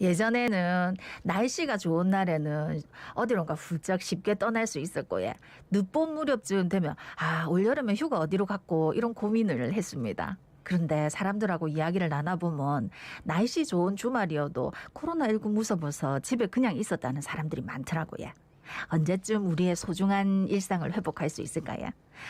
예전에는 날씨가 좋은 날에는 어디론가 훌쩍 쉽게 떠날 수 있었고, 예. 늦봄 무렵쯤 되면, 올여름에 휴가 어디로 갔고, 이런 고민을 했습니다. 그런데 사람들하고 이야기를 나눠보면 날씨 좋은 주말이어도 코로나19 무서워서 집에 그냥 있었다는 사람들이 많더라고요. 언제쯤 우리의 소중한 일상을 회복할 수 있을까요?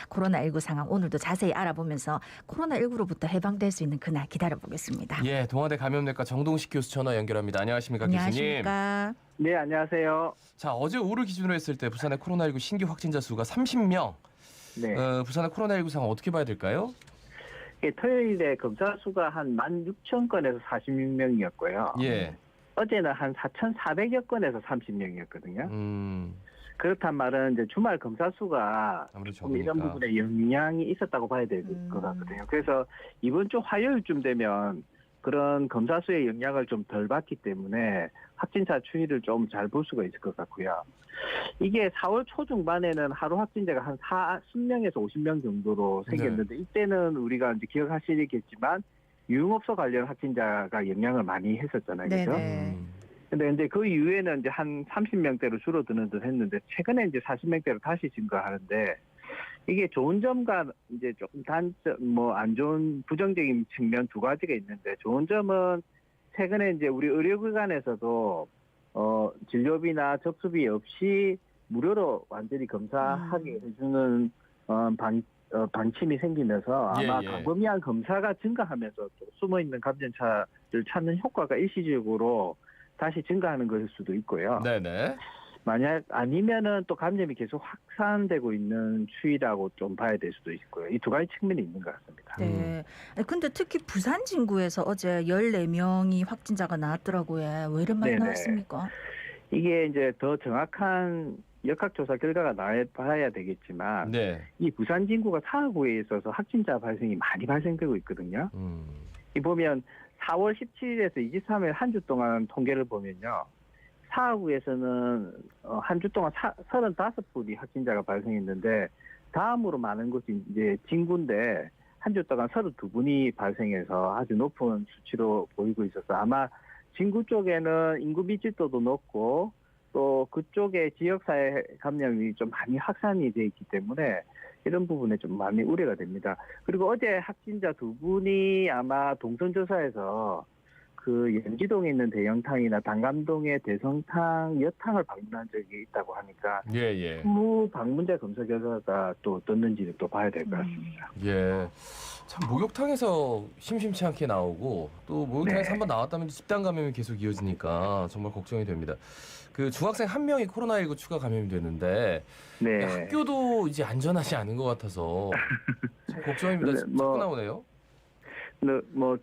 코로나19 상황 오늘도 자세히 알아보면서 코로나19로부터 해방될 수 있는 그날 기다려보겠습니다. 예, 동아대 감염내과 정동식 교수 전화 연결합니다. 안녕하십니까, 교수님. 안녕하십니까. 네, 안녕하세요. 자, 어제 오후를 기준으로 했을 때 부산의 코로나19 신규 확진자 수가 30명. 네. 부산의 코로나19 상황 어떻게 봐야 될까요? 토요일에 검사 수가 한 16,000건에서 46명이었고요. 예. 어제는 한 4,400여 건에서 30명이었거든요. 그렇단 말은 이제 주말 검사 수가 아무래도 좀 이런 적으니까. 부분에 영향이 있었다고 봐야 될 것 같거든요. 그래서 이번 주 화요일쯤 되면 그런 검사 수의 영향을 좀 덜 받기 때문에 확진자 추이를 좀 잘 볼 수가 있을 것 같고요. 이게 4월 초중반에는 하루 확진자가 한 40명에서 50명 정도로 생겼는데 이때는 우리가 이제 기억하시겠지만 유흥업소 관련 확진자가 영향을 많이 했었잖아요. 그죠? 네네. 근데 이제 그 이후에는 이제 한 30명대로 줄어드는 듯 했는데 최근에 이제 40명대로 다시 증가하는데 이게 좋은 점과 이제 조금 단점, 안 좋은 부정적인 측면 두 가지가 있는데 좋은 점은 최근에 이제 우리 의료기관에서도 진료비나 접수비 없이 무료로 완전히 검사하게 해주는 방침이 생기면서 아마 예. 광범위한 검사가 증가하면서 또 숨어있는 감염자를 찾는 효과가 일시적으로 다시 증가하는 것일 수도 있고요. 네네. 만약 아니면은 또 감염이 계속 확산되고 있는 추이라고 좀 봐야 될 수도 있고요. 이 두 가지 측면이 있는 것 같습니다. 네. 근데 특히 부산 진구에서 어제 14명이 확진자가 나왔더라고요. 왜 이런 말이 네네. 나왔습니까? 이게 이제 더 정확한 역학조사 결과가 나와봐야 되겠지만 네. 이 부산 진구가 사하구에 있어서 확진자 발생이 많이 발생되고 있거든요. 이 보면 4월 17일에서 23일 한 주 동안 통계를 보면요. 사하구에서는 한 주 동안 35분이 확진자가 발생했는데 다음으로 많은 곳이 이제 진구인데 한 주 동안 32분이 발생해서 아주 높은 수치로 보이고 있어서 아마 진구 쪽에는 인구 밀집도도 높고 또 그쪽에 지역사회 감염이 좀 많이 확산이 돼 있기 때문에 이런 부분에 좀 많이 우려가 됩니다. 그리고 어제 확진자 두 분이 아마 동선조사에서 그 연지동에 있는 대영탕이나 당감동의 대성탕 여탕을 방문한 적이 있다고 하니까 예. 후 방문자 검사 결과가 또 어떻는지를 또 봐야 될 것 같습니다. 예. 참 목욕탕에서 심심치 않게 나오고 또 목욕탕에서 네. 한번 나왔다면 집단 감염이 계속 이어지니까 정말 걱정이 됩니다. 그 중학생 한 명이 코로나19 추가 감염이 됐는데 네. 학교도 이제 안전하지 않은 것 같아서 참 걱정입니다. 네, 자꾸 나오네요.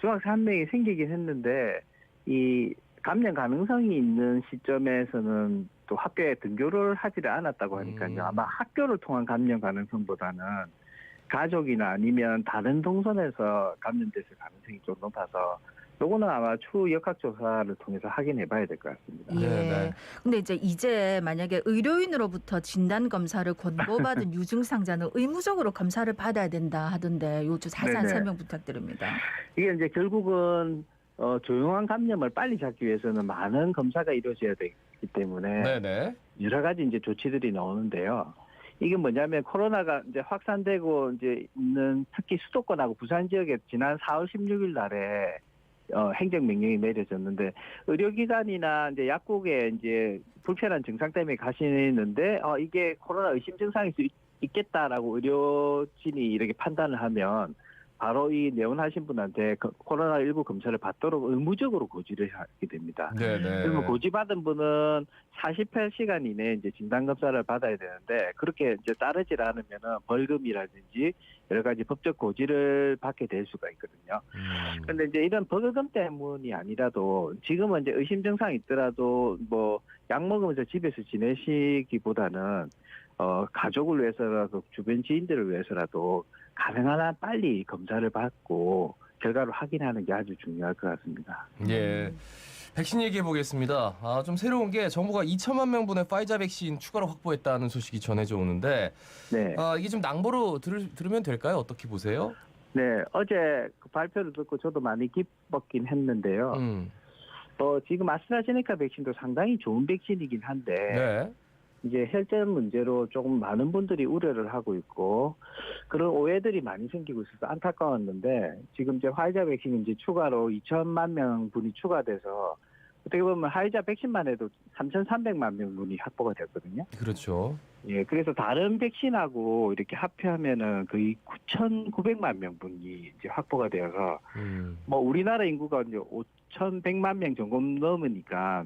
중학생 한 명이 생기긴 했는데 이 감염 가능성이 있는 시점에서는 또 학교에 등교를 하지를 않았다고 하니까요. 아마 학교를 통한 감염 가능성보다는 가족이나 아니면 다른 동선에서 감염됐을 가능성이 좀 높아서 요거는 아마 추후 역학조사를 통해서 확인해 봐야 될 것 같습니다. 예. 근데 이제 만약에 의료인으로부터 진단 검사를 권고받은 유증상자는 의무적으로 검사를 받아야 된다 하던데 요즘 자세한 네네. 설명 부탁드립니다. 이게 이제 결국은 조용한 감염을 빨리 잡기 위해서는 많은 검사가 이루어져야 되기 때문에 네네. 여러 가지 이제 조치들이 나오는데요. 이게 뭐냐면 코로나가 이제 확산되고 이제 있는 특히 수도권하고 부산 지역에 지난 4월 16일 날에 행정명령이 내려졌는데 의료기관이나 이제 약국에 이제 불편한 증상 때문에 가시는데 이게 코로나 의심 증상일 수 있겠다라고 의료진이 이렇게 판단을 하면 바로 이 내원하신 분한테 코로나19 검사를 받도록 의무적으로 고지를 하게 됩니다. 네네. 그러면 고지받은 분은 48시간 이내에 이제 진단검사를 받아야 되는데 그렇게 이제 따르질 않으면은 벌금이라든지 여러 가지 법적 고지를 받게 될 수가 있거든요. 그런데 이제 이런 벌금 때문이 아니라도 지금은 이제 의심 증상이 있더라도 약 먹으면서 집에서 지내시기보다는 가족을 위해서라도 주변 지인들을 위해서라도 가능한 한 빨리 검사를 받고 결과를 확인하는 게 아주 중요할 것 같습니다. 예. 백신 얘기해 보겠습니다. 좀 새로운 게 정부가 2천만 명분의 파이자 백신 추가로 확보했다는 소식이 전해져 오는데 네. 이게 좀 낭보로 들으면 될까요? 어떻게 보세요? 네. 어제 그 발표를 듣고 저도 많이 기뻤긴 했는데요. 지금 아스트라제네카 백신도 상당히 좋은 백신이긴 한데 네. 이제 혈전 문제로 조금 많은 분들이 우려를 하고 있고 그런 오해들이 많이 생기고 있어서 안타까웠는데 지금 이제 화이자 백신이 이제 추가로 2천만 명 분이 추가돼서 어떻게 보면 화이자 백신만 해도 3,300만 명 분이 확보가 됐거든요. 그렇죠. 예, 그래서 다른 백신하고 이렇게 합해하면은 거의 9,900만 명 분이 이제 확보가 되어서 뭐 우리나라 인구가 이제 5,100만 명 정도 넘으니까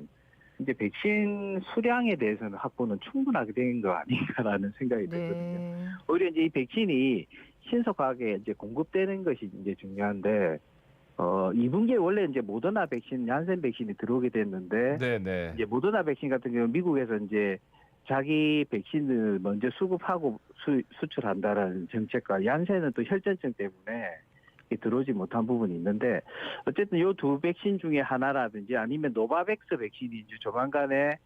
이제 백신 수량에 대해서는 확보는 충분하게 된 거 아닌가라는 생각이 들거든요. 네. 오히려 이제 이 백신이 신속하게 이제 공급되는 것이 이제 중요한데 2분기에 원래 이제 모더나 백신, 얀센 백신이 들어오게 됐는데 네네. 이제 모더나 백신 같은 경우 미국에서 이제 자기 백신을 먼저 수급하고 수출한다라는 정책과 얀센은 또 혈전증 때문에 들어오지 못한 부분이 있는데 어쨌든 이 두 백신 중에 하나라든지 아니면 노바백스 백신이 이제 조만간에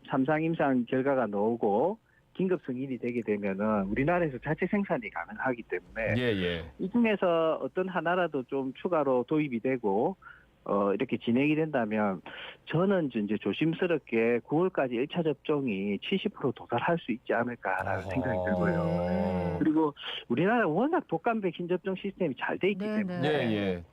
삼상 임상 결과가 나오고 긴급 승인이 되게 되면은 우리나라에서 자체 생산이 가능하기 때문에 예. 이 중에서 어떤 하나라도 좀 추가로 도입이 되고 이렇게 진행이 된다면 저는 이제 조심스럽게 9월까지 1차 접종이 70% 도달할 수 있지 않을까라는 생각이 들고요. 네. 그리고 우리나라 워낙 독감 백신 접종 시스템이 잘 돼 있기 네, 때문에 예.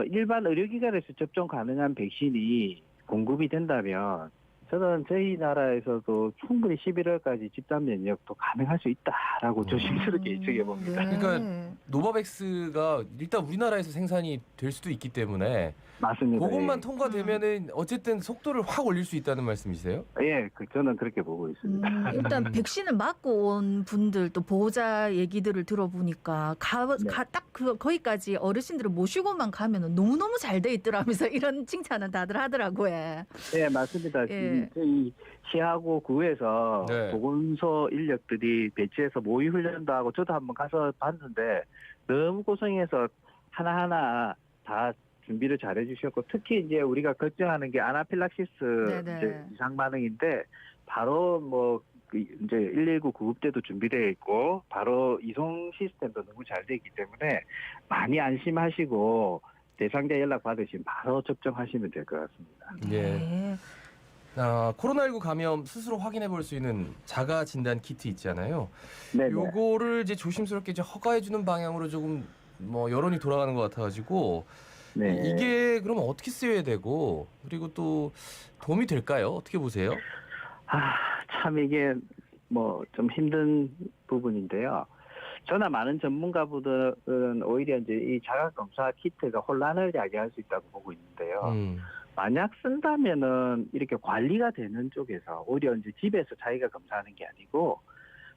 일반 의료기관에서 접종 가능한 백신이 공급이 된다면 저는 저희 나라에서도 충분히 11월까지 집단 면역도 가능할 수 있다라고 조심스럽게 예측해 봅니다. 그러니까 노바백스가 일단 우리나라에서 생산이 될 수도 있기 때문에 맞습니다. 그것만 통과되면은 어쨌든 속도를 확 올릴 수 있다는 말씀이세요? 예, 저는 그렇게 보고 있습니다. 일단 백신을 맞고 온 분들 또 보호자 얘기들을 들어보니까 딱 거기까지 어르신들을 모시고만 가면은 너무너무 잘 돼 있더라면서 이런 칭찬은 다들 하더라고요. 네, 맞습니다. 예. 저희 시하고 구에서 네. 보건소 인력들이 배치해서 모의 훈련도 하고 저도 한번 가서 봤는데 너무 고생해서 하나하나 다 준비를 잘 해주셨고 특히 이제 우리가 걱정하는 게 아나필락시스 이제 이상 반응인데 바로 이제 119 구급대도 준비되어 있고 바로 이송 시스템도 너무 잘 되어 있기 때문에 많이 안심하시고 대상자 연락 받으시면 바로 접종하시면 될 것 같습니다. 예. 코로나19 감염 스스로 확인해 볼 수 있는 자가 진단 키트 있잖아요. 네. 요거를 이제 조심스럽게 이제 허가해 주는 방향으로 조금 여론이 돌아가는 것 같아가지고 네. 이게 그러면 어떻게 쓰여야 되고 그리고 또 도움이 될까요? 어떻게 보세요? 참 이게 좀 힘든 부분인데요. 저나 많은 전문가분들은 오히려 이제 이 자가검사 키트가 혼란을 야기할 수 있다고 보고 있는데요. 만약 쓴다면은 이렇게 관리가 되는 쪽에서 오히려 이제 집에서 자기가 검사하는 게 아니고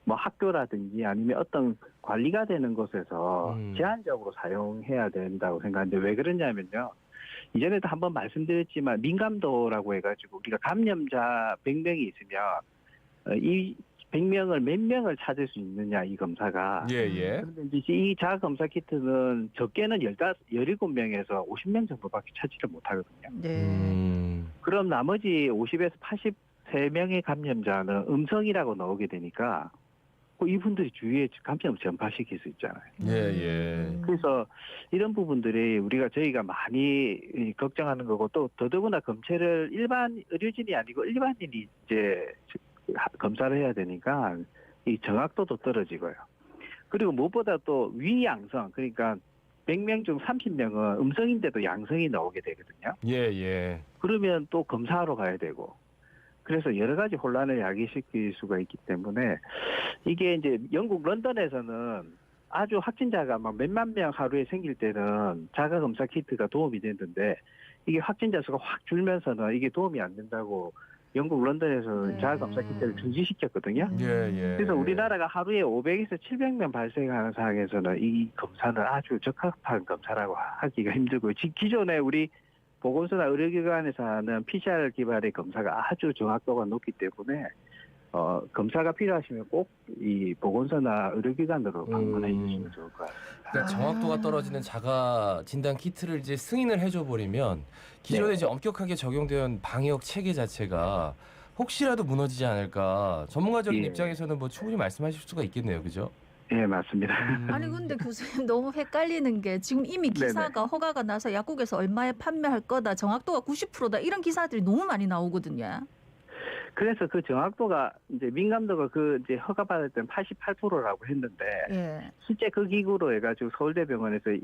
학교라든지 아니면 어떤 관리가 되는 곳에서 제한적으로 사용해야 된다고 생각하는데 왜 그러냐면요. 이전에도 한번 말씀드렸지만 민감도라고 해가지고 우리가 감염자 100명이 있으면 이 100명을 몇 명을 찾을 수 있느냐 이 검사가. 예. 그런데 이제 이 자가검사 키트는 적게는 17명에서 50명 정도밖에 찾지를 못하거든요. 네. 그럼 나머지 50에서 83명의 감염자는 음성이라고 나오게 되니까 이분들이 주위에 감염을 전파시킬 수 있잖아요. 예. 그래서 이런 부분들이 저희가 많이 걱정하는 거고 또 더더구나 검체를 일반 의료진이 아니고 일반인이 이제 검사를 해야 되니까 이 정확도도 떨어지고요. 그리고 무엇보다 또 위양성 그러니까 100명 중 30명은 음성인데도 양성이 나오게 되거든요. 예. 그러면 또 검사하러 가야 되고 그래서 여러 가지 혼란을 야기시킬 수가 있기 때문에 이게 이제 영국 런던에서는 아주 확진자가 막 몇만 명 하루에 생길 때는 자가검사 키트가 도움이 됐는데 이게 확진자 수가 확 줄면서는 이게 도움이 안 된다고 영국 런던에서 자가검사 키트를 중지시켰거든요. 예. 그래서 우리나라가 하루에 500에서 700명 발생하는 상황에서는 이 검사는 아주 적합한 검사라고 하기가 힘들고요. 기존에 우리 보건소나 의료기관에서 하는 PCR 기반의 검사가 아주 정확도가 높기 때문에 검사가 필요하시면 꼭 이 보건소나 의료기관으로 방문해 주시면 좋을 것 같습니다. 그러니까 정확도가 떨어지는 자가 진단 키트를 이제 승인을 해줘 버리면 기존에 이제 엄격하게 적용된 방역 체계 자체가 혹시라도 무너지지 않을까 전문가적인 입장에서는 충분히 말씀하실 수가 있겠네요, 그죠? 예, 맞습니다. 아니 근데 교수님 너무 헷갈리는 게 지금 이미 기사가 허가가 나서 약국에서 얼마에 판매할 거다, 정확도가 90%다 이런 기사들이 너무 많이 나오거든요. 그래서 그 정확도가 이제 민감도가 그 이제 허가받을 때는 88%라고 했는데 예. 실제 그 기구로 해가지고 서울대병원에서